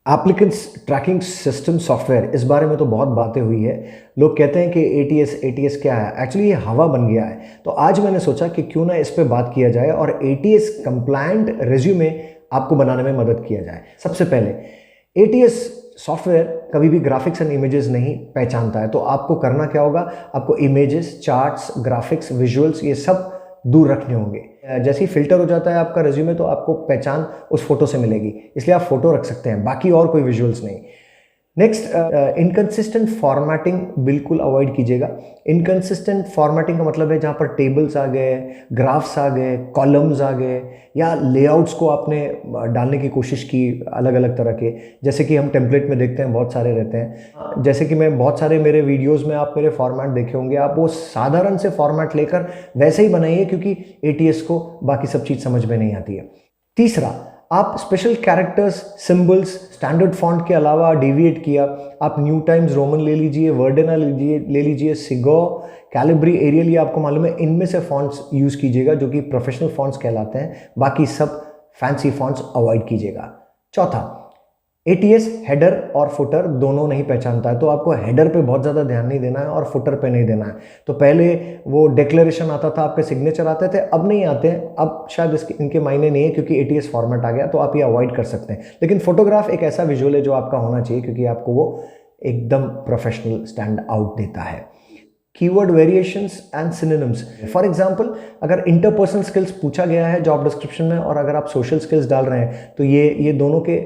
Applicants tracking system software, इस बारे में तो बहुत बातें हुई है। लोग कहते हैं कि एटीएस क्या है। एक्चुअली ये हवा बन गया है। तो आज मैंने सोचा कि क्यों ना इस पे बात किया जाए और एटीएस कंप्लायंट रिज्यूमे आपको बनाने में मदद किया जाए। सबसे पहले एटीएस सॉफ्टवेयर कभी भी ग्राफिक्स एंड इमेजेस नहीं पहचानता है। तो आपको करना क्या होगा, आपको इमेजेस, चार्ट्स, ग्राफिक्स, विजुअल्स ये सब दूर रखने होंगे। जैसे ही फिल्टर हो जाता है आपका रिज्यूमे तो आपको पहचान उस फोटो से मिलेगी, इसलिए आप फोटो रख सकते हैं, बाकी और कोई विजुअल्स नहीं। नेक्स्ट, इनकंसिस्टेंट फॉर्मेटिंग बिल्कुल अवॉइड कीजिएगा। इनकंसिस्टेंट फॉर्मेटिंग का मतलब है जहाँ पर टेबल्स आ गए, ग्राफ्स आ गए, कॉलम्स आ गए, या लेआउट्स को आपने डालने की कोशिश की अलग अलग तरह के, जैसे कि हम टेम्पलेट में देखते हैं बहुत सारे रहते हैं। जैसे कि मैं बहुत सारे मेरे वीडियोस में आप मेरे फॉर्मेट देखे होंगे, आप वो साधारण से फॉर्मेट लेकर वैसे ही बनाइए, क्योंकि एटीएस को बाकी सब चीज़ समझ में नहीं आती है। तीसरा, आप special characters, symbols, standard font के अलावा डेविएट किया, आप न्यू टाइम्स रोमन ले लीजिए, वर्डेना ले लीजिए, सिगो, कैलिब्री, एरियल, ये आपको मालूम है, इनमें से फॉन्ट्स यूज़ कीजिएगा जो कि प्रोफेशनल फॉन्ट्स कहलाते हैं। बाकी सब फैंसी फॉन्ट्स अवॉइड कीजिएगा। चौथा, एटीएस हेडर और फुटर दोनों नहीं पहचानता है, तो आपको हेडर पे बहुत ज़्यादा ध्यान नहीं देना है और फुटर पे नहीं देना है। तो पहले वो डिक्लेरेशन आता था, आपके सिग्नेचर आते थे, अब नहीं आते हैं। अब शायद इनके मायने नहीं है क्योंकि एटीएस फॉर्मेट आ गया, तो आप ये अवॉइड कर सकते हैं। लेकिन फोटोग्राफ एक ऐसा विजुअल है जो आपका होना चाहिए, क्योंकि आपको वो एकदम प्रोफेशनल स्टैंड आउट देता है। Keyword variations and synonyms, for example अगर इंटरपर्सनल स्किल्स पूछा गया है जॉब डिस्क्रिप्शन में और अगर आप सोशल स्किल्स डाल रहे हैं तो ये दोनों के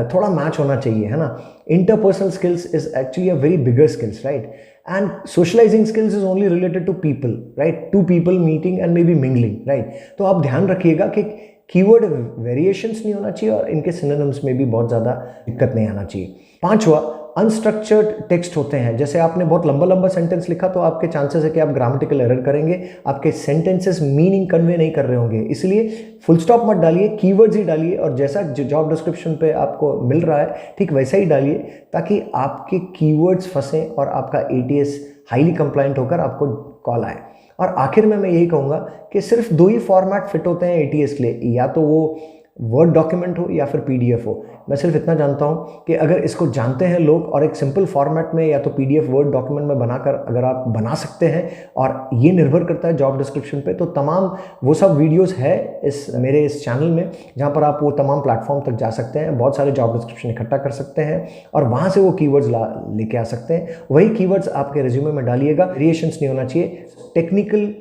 थोड़ा मैच होना चाहिए, है ना। Interpersonal skills is actually a very bigger skills, right, and socialising skills is only related to people, right, to people meeting and may be mingling, right. तो आप ध्यान रखिएगा कि कीवर्ड वेरिएशंस नहीं होना चाहिए और इनके सिनोनिम्स में भी बहुत ज़्यादा दिक्कत नहीं आना चाहिए। पांचवा, अनस्ट्रक्चर्ड टेक्स्ट होते हैं। जैसे आपने बहुत लंबा लंबा सेंटेंस लिखा तो आपके चांसेस है कि आप ग्रामेटिकल एरर करेंगे, आपके सेंटेंसेस मीनिंग कन्वे नहीं कर रहे होंगे, इसलिए फुल स्टॉप मत डालिए, कीवर्ड्स ही डालिए और जैसा जॉब डिस्क्रिप्शन पे आपको मिल रहा है ठीक वैसा ही डालिए, ताकि आपके कीवर्ड्स फंसे और आपका एटीएस हाईली कंप्लायंट होकर आपको कॉल आए। और आखिर में मैं यही कहूँगा कि सिर्फ दो ही फॉर्मेट फिट होते हैं एटीएस के लिए, या तो वो वर्ड डॉक्यूमेंट हो या फिर पीडीएफ हो। मैं सिर्फ इतना जानता हूँ कि अगर इसको जानते हैं लोग और एक सिंपल फॉर्मेट में या तो पीडीएफ वर्ड डॉक्यूमेंट में बनाकर अगर आप बना सकते हैं, और ये निर्भर करता है जॉब डिस्क्रिप्शन पे, तो तमाम वो सब वीडियोस है मेरे इस चैनल में, जहाँ पर आप वो तमाम प्लेटफॉर्म तक जा सकते हैं, बहुत सारे जॉब डिस्क्रिप्शन इकट्ठा कर सकते हैं और वहाँ से वो कीवर्ड्स लेके आ सकते हैं। वही कीवर्ड्स आपके रिज्यूमे में डालिएगा, वेरिएशंस नहीं होना चाहिए। टेक्निकल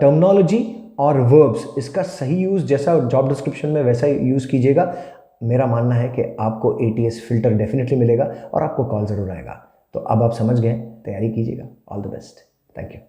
टर्मिनोलॉजी और वर्ब्स, इसका सही यूज़ जैसा जॉब डिस्क्रिप्शन में वैसा ही यूज़ कीजिएगा। मेरा मानना है कि आपको एटीएस फिल्टर डेफिनेटली मिलेगा और आपको कॉल ज़रूर आएगा। तो अब आप समझ गए, तैयारी कीजिएगा। All the best, thank you.